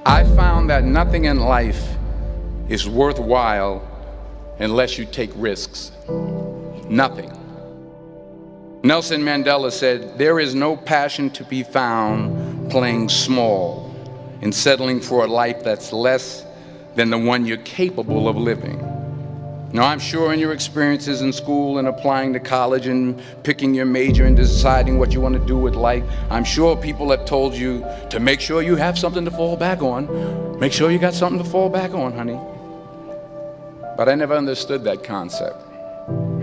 I found that nothing in life is worthwhile unless you take risks. Nothing. Nelson Mandela said, "There is no passion to be found playing small and settling for a life that's less than the one you're capable of living." Now, I'm sure in your experiences in school and applying to college and picking your major and deciding what you want to do with life, I'm sure people have told you to make sure you have something to fall back on. Make sure you got something to fall back on, honey. But I never understood that concept,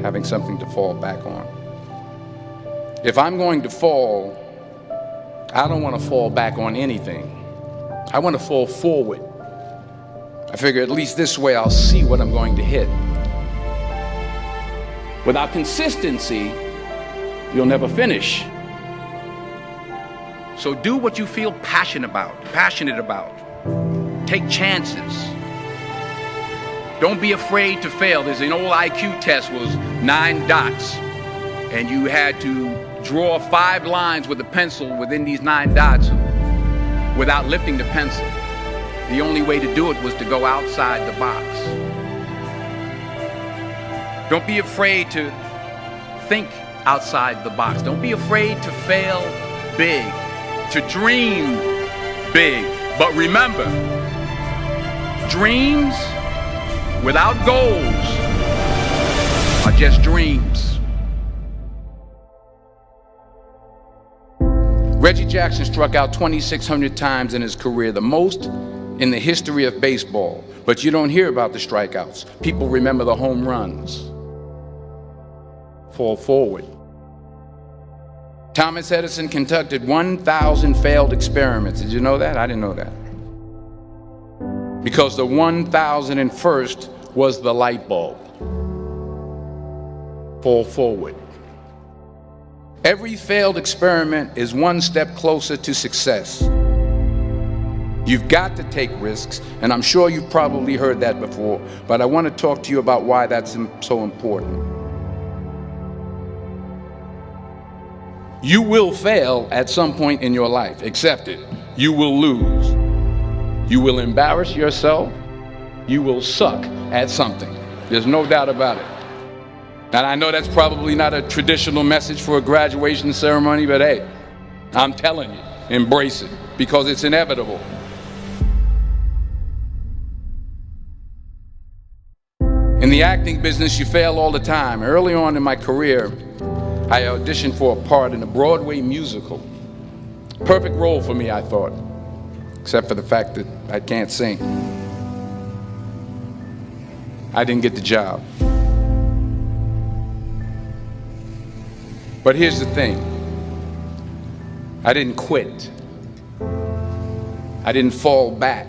having something to fall back on. If I'm going to fall, I don't want to fall back on anything. I want to fall forward. I figure at least this way I'll see what I'm going to hit. Without consistency, you'll never finish. So do what you feel passionate about. Take chances. Don't be afraid to fail. There's an old IQ test, was 9 dots, and you had to draw 5 lines with a pencil within these 9 dots without lifting the pencil. The only way to do it was to go outside the box. Don't be afraid to think outside the box. Don't be afraid to fail big, to dream big. But remember, dreams without goals are just dreams. Reggie Jackson struck out 2,600 times in his career, the most in the history of baseball. But you don't hear about the strikeouts. People remember the home runs. Fall forward. Thomas Edison conducted 1,000 failed experiments. Did you know that? I didn't know that. Because the 1,001st was the light bulb. Fall forward. Every failed experiment is one step closer to success. You've got to take risks, and I'm sure you've probably heard that before, but I want to talk to you about why that's so important. You will fail at some point in your life. Accept it. You will lose. You will embarrass yourself. You will suck at something. There's no doubt about it. And I know that's probably not a traditional message for a graduation ceremony, but hey, I'm telling you, embrace it, because it's inevitable. In the acting business, you fail all the time. Early on in my career, I auditioned for a part in a Broadway musical. Perfect role for me, I thought, except for the fact that I can't sing. I didn't get the job. But here's the thing. I didn't quit. I didn't fall back.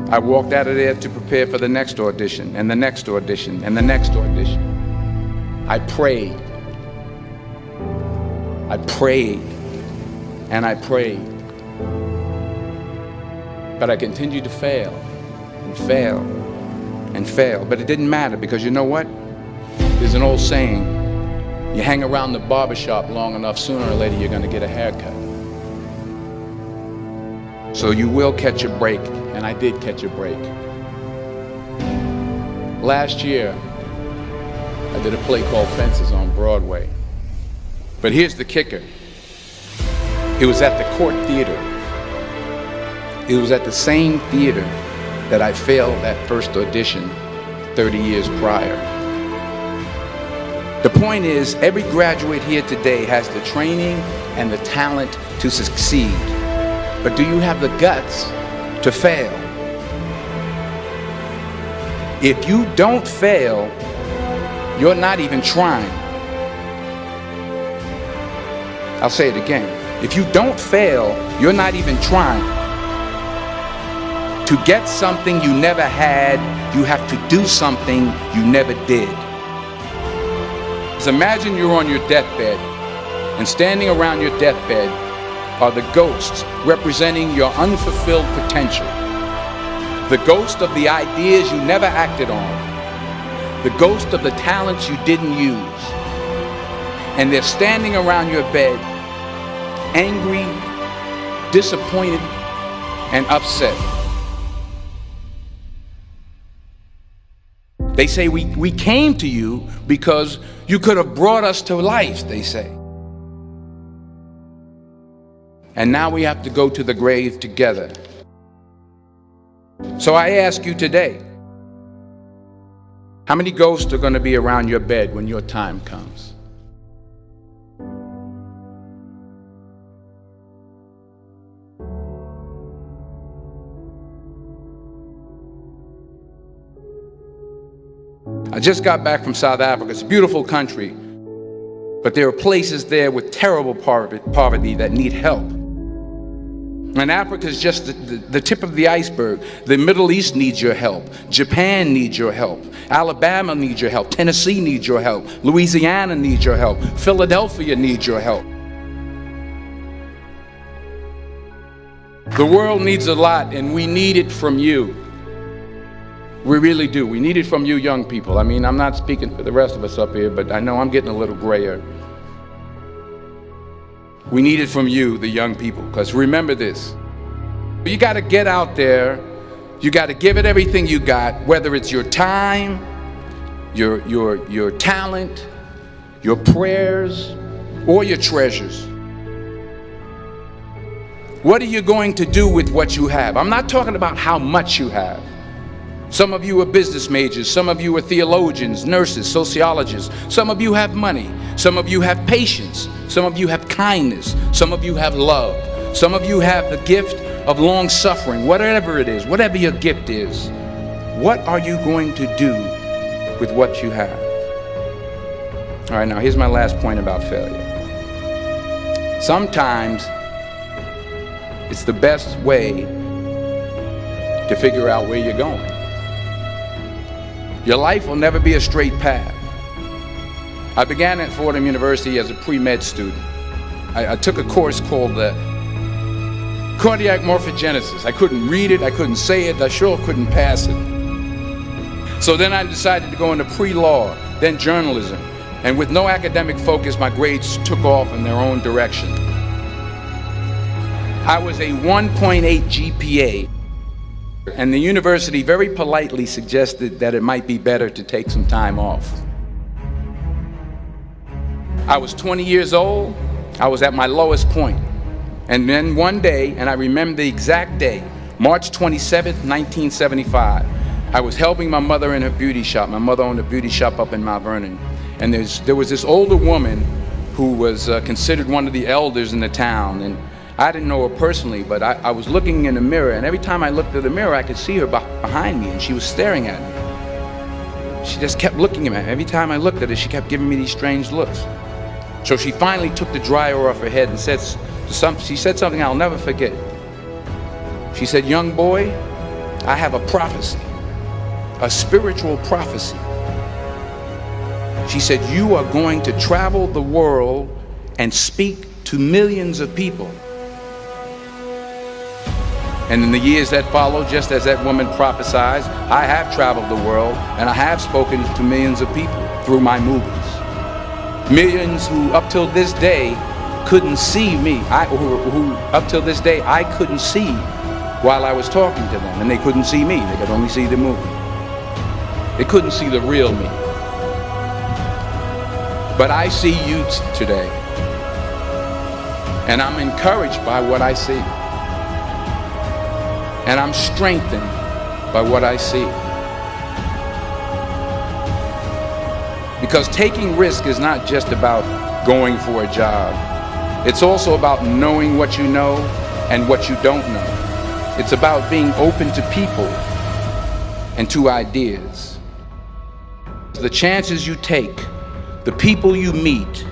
I walked out of there to prepare for the next audition, and the next audition, and the next audition. I prayed. I prayed. And I prayed. But I continued to fail and fail and fail. But it didn't matter, because you know what? There's an old saying, you hang around the barbershop long enough, sooner or later you're going to get a haircut. So you will catch a break, and I did catch a break. Last year, I did a play called Fences on Broadway. But here's the kicker. It was at the Court Theater. It was at the same theater that I failed that first audition 30 years prior. The point is, every graduate here today has the training and the talent to succeed. But do you have the guts to fail? If you don't fail, you're not even trying. I'll say it again. If you don't fail, you're not even trying. To get something you never had, you have to do something you never did. So imagine you're on your deathbed, and standing around your deathbed are the ghosts representing your unfulfilled potential. The ghost of the ideas you never acted on. The ghost of the talents you didn't use. And they're standing around your bed, angry, disappointed, and upset. They say we came to you because you could have brought us to life, they say. And now we have to go to the grave together. So I ask you today, how many ghosts are going to be around your bed when your time comes? I just got back from South Africa. It's a beautiful country, but there are places there with terrible poverty that need help. And Africa is just the tip of the iceberg. The Middle East needs your help. Japan needs your help. Alabama needs your help. Tennessee needs your help. Louisiana needs your help. Philadelphia needs your help. The world needs a lot, and we need it from you. We really do. We need it from you young people. I mean, I'm not speaking for the rest of us up here, but I know I'm getting a little grayer. We need it from you, the young people, because remember this. You got to get out there. You got to give it everything you got, whether it's your time, your talent, your prayers, or your treasures. What are you going to do with what you have? I'm not talking about how much you have. Some of you are business majors, some of you are theologians, nurses, sociologists. Some of you have money, some of you have patience, some of you have kindness, some of you have love, some of you have the gift of long suffering. Whatever it is, whatever your gift is, what are you going to do with what you have? All right, now here's my last point about failure. Sometimes it's the best way to figure out where you're going. Your life will never be a straight path. I began at Fordham University as a pre-med student. I took a course called cardiac morphogenesis. I couldn't read it, I couldn't say it, I sure couldn't pass it. So then I decided to go into pre-law, then journalism. And with no academic focus, my grades took off in their own direction. I was a 1.8 GPA. And the university very politely suggested that it might be better to take some time off. I was 20 years old. I was at my lowest point. And then one day, and I remember the exact day, March 27th, 1975, I was helping my mother in her beauty shop. My mother owned a beauty shop up in Mount Vernon. And there was this older woman who was considered one of the elders in the town. And I didn't know her personally, but I was looking in the mirror, and every time I looked at the mirror, I could see her behind me, and she was staring at me. She just kept looking at me. Every time I looked at her, she kept giving me these strange looks. So she finally took the dryer off her head and she said something I'll never forget. She said, "Young boy, I have a prophecy, a spiritual prophecy." She said, "You are going to travel the world and speak to millions of people." And in the years that followed, just as that woman prophesied, I have traveled the world and I have spoken to millions of people through my movies. Millions who up till this day couldn't see me, who up till this day I couldn't see while I was talking to them, and they couldn't see me, they could only see the movie. They couldn't see the real me. But I see you today, and I'm encouraged by what I see. And I'm strengthened by what I see. Because taking risk is not just about going for a job. It's also about knowing what you know and what you don't know. It's about being open to people and to ideas. The chances you take, the people you meet,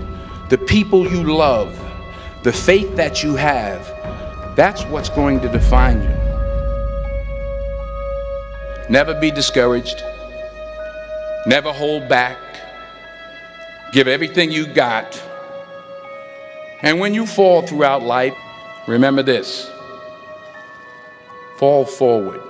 the people you love, the faith that you have, that's what's going to define you. Never be discouraged. Never hold back. Give everything you got. And when you fall throughout life, remember this: fall forward.